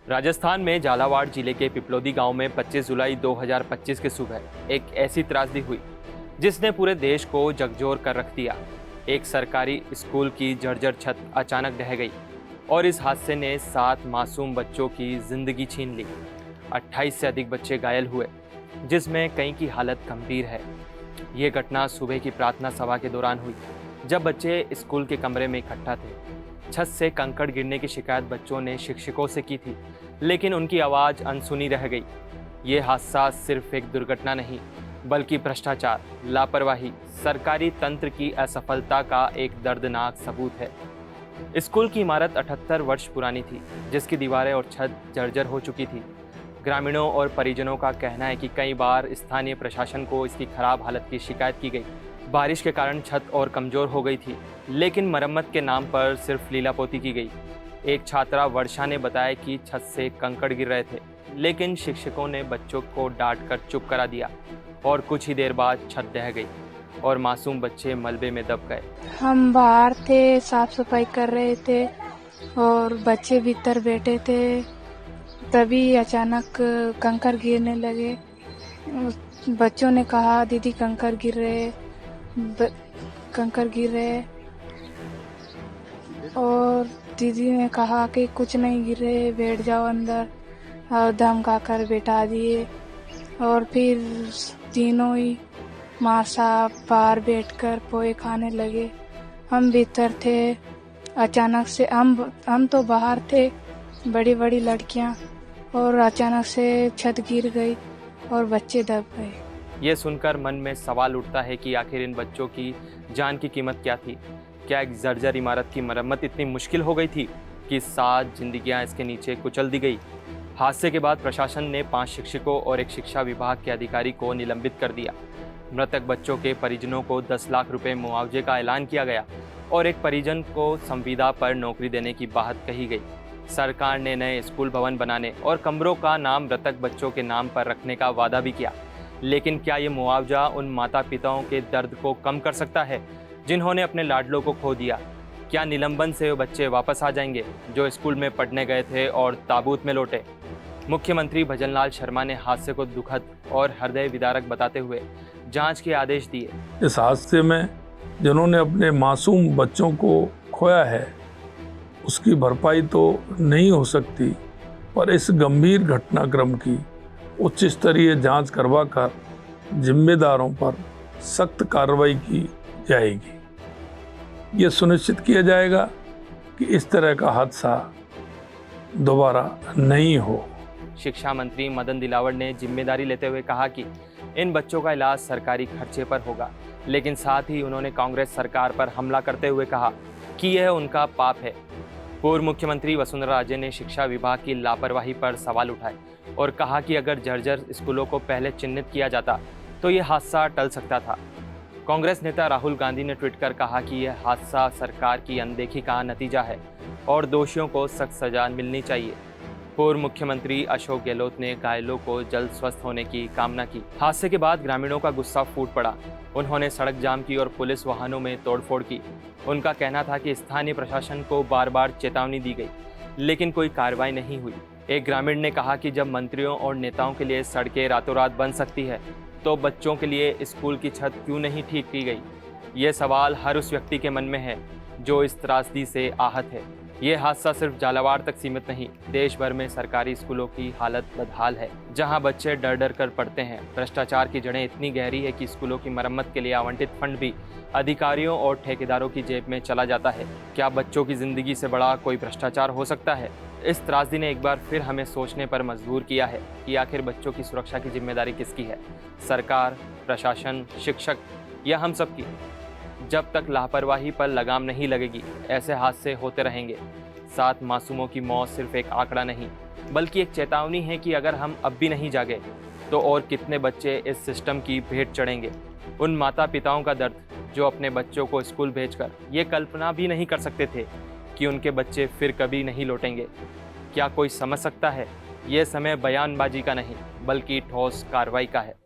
राजस्थान में झालावाड़ जिले के पिपलोदी गांव में 25 जुलाई 2025 के सुबह एक ऐसी त्रासदी हुई जिसने पूरे देश को झकझोर कर रख दिया। एक सरकारी स्कूल की जर्जर छत अचानक ढह गई और इस हादसे ने 7 मासूम बच्चों की जिंदगी छीन ली। 28 से अधिक बच्चे घायल हुए, जिसमें कई की हालत गंभीर है। ये घटना सुबह की प्रार्थना सभा के दौरान हुई, जब बच्चे स्कूल के कमरे में इकट्ठा थे। छत से कंकड़ गिरने की शिकायत बच्चों ने शिक्षकों से की थी, लेकिन उनकी आवाज़ अनसुनी रह गई। ये हादसा सिर्फ एक दुर्घटना नहीं, बल्कि भ्रष्टाचार, लापरवाही, सरकारी तंत्र की असफलता का एक दर्दनाक सबूत है। स्कूल की इमारत 78 वर्ष पुरानी थी, जिसकी दीवारें और छत जर्जर हो चुकी थी। ग्रामीणों और परिजनों का कहना है कि कई बार स्थानीय प्रशासन को इसकी खराब हालत की शिकायत की गई। बारिश के कारण छत और कमज़ोर हो गई थी, लेकिन मरम्मत के नाम पर सिर्फ लीलापोती की गई। एक छात्रा वर्षा ने बताया कि छत से कंकड़ गिर रहे थे, लेकिन शिक्षकों ने बच्चों को डांट कर चुप करा दिया और कुछ ही देर बाद छत ढह गई और मासूम बच्चे मलबे में दब गए। हम बाहर थे, साफ सफाई कर रहे थे और बच्चे भीतर बैठे थे। तभी अचानक कंकड़ गिरने लगे। बच्चों ने कहा, दीदी कंकड़ गिर रहे, कंकड़ गिर रहे। और दीदी ने कहा कि कुछ नहीं गिर रहे, बैठ जाओ अंदर, और धमका कर बैठा दिए। और फिर तीनों ही माँ साहब बाहर बैठकर पोहे खाने लगे। हम भीतर थे। अचानक से हम तो बाहर थे, बड़ी बड़ी लड़कियां, और अचानक से छत गिर गई और बच्चे दब गए। ये सुनकर मन में सवाल उठता है कि आखिर इन बच्चों की जान की कीमत क्या थी। क्या एक जर्जर इमारत की मरम्मत इतनी मुश्किल हो गई थी कि 7 जिंदगियां इसके नीचे कुचल दी गई। हादसे के बाद प्रशासन ने 5 शिक्षकों और एक शिक्षा विभाग के अधिकारी को निलंबित कर दिया। मृतक बच्चों के परिजनों को 10 लाख रुपए मुआवजे का ऐलान किया गया और एक परिजन को संविदा पर नौकरी देने की बात कही गई। सरकार ने नए स्कूल भवन बनाने और कमरों का नाम मृतक बच्चों के नाम पर रखने का वादा भी किया, लेकिन क्या ये मुआवजा उन माता पिताओं के दर्द को कम कर सकता है जिन्होंने अपने लाडलों को खो दिया? क्या निलंबन से वो बच्चे वापस आ जाएंगे जो स्कूल में पढ़ने गए थे और ताबूत में लौटे? मुख्यमंत्री भजनलाल शर्मा ने हादसे को दुखद और हृदय विदारक बताते हुए जांच के आदेश दिए। इस हादसे में जिन्होंने अपने मासूम बच्चों को खोया है, उसकी भरपाई तो नहीं हो सकती, पर इस गंभीर घटनाक्रम की उच्च स्तरीय जांच करवाकर जिम्मेदारों पर सख्त कार्रवाई की जाएगी। ये सुनिश्चित किया जाएगा कि इस तरह का हादसा दोबारा नहीं हो। शिक्षा मंत्री मदन दिलावर ने जिम्मेदारी लेते हुए कहा कि इन बच्चों का इलाज सरकारी खर्चे पर होगा, लेकिन साथ ही उन्होंने कांग्रेस सरकार पर हमला करते हुए कहा कि यह उनका पाप है। पूर्व मुख्यमंत्री वसुंधरा राजे ने शिक्षा विभाग की लापरवाही पर सवाल उठाए और कहा कि अगर जर्जर स्कूलों को पहले चिन्हित किया जाता तो ये हादसा टल सकता था। कांग्रेस नेता राहुल गांधी ने ट्वीट कर कहा कि यह हादसा सरकार की अनदेखी का नतीजा है और दोषियों को सख्त सजा मिलनी चाहिए। पूर्व मुख्यमंत्री अशोक गहलोत ने घायलों को जल्द स्वस्थ होने की कामना की। हादसे के बाद ग्रामीणों का गुस्सा फूट पड़ा। उन्होंने सड़क जाम की और पुलिस वाहनों में तोड़फोड़ की। उनका कहना था कि स्थानीय प्रशासन को बार बार चेतावनी दी गई, लेकिन कोई कार्रवाई नहीं हुई। एक ग्रामीण ने कहा कि जब मंत्रियों और नेताओं के लिए सड़कें रातों रात बन सकती है, तो बच्चों के लिए स्कूल की छत क्यों नहीं ठीक की गई? ये सवाल हर उस व्यक्ति के मन में है जो इस त्रासदी से आहत है। ये हादसा सिर्फ झालावाड़ तक सीमित नहीं, देश भर में सरकारी स्कूलों की हालत बदहाल है, जहां बच्चे डर डर कर पढ़ते हैं। भ्रष्टाचार की जड़ें इतनी गहरी है कि स्कूलों की मरम्मत के लिए आवंटित फंड भी अधिकारियों और ठेकेदारों की जेब में चला जाता है। क्या बच्चों की जिंदगी से बड़ा कोई भ्रष्टाचार हो सकता है? इस त्रासदी ने एक बार फिर हमें सोचने पर मजबूर किया है कि आखिर बच्चों की सुरक्षा की जिम्मेदारी किसकी है? सरकार, प्रशासन, शिक्षक या हम सबकी? जब तक लापरवाही पर लगाम नहीं लगेगी, ऐसे हादसे होते रहेंगे। 7 मासूमों की मौत सिर्फ एक आंकड़ा नहीं, बल्कि एक चेतावनी है कि अगर हम अब भी नहीं जागे तो और कितने बच्चे इस सिस्टम की भेंट चढ़ेंगे। उन माता पिताओं का दर्द जो अपने बच्चों को स्कूल भेजकर ये कल्पना भी नहीं कर सकते थे कि उनके बच्चे फिर कभी नहीं लौटेंगे। क्या कोई समझ सकता है? ये समय बयानबाजी का नहीं, बल्कि ठोस कार्रवाई का है।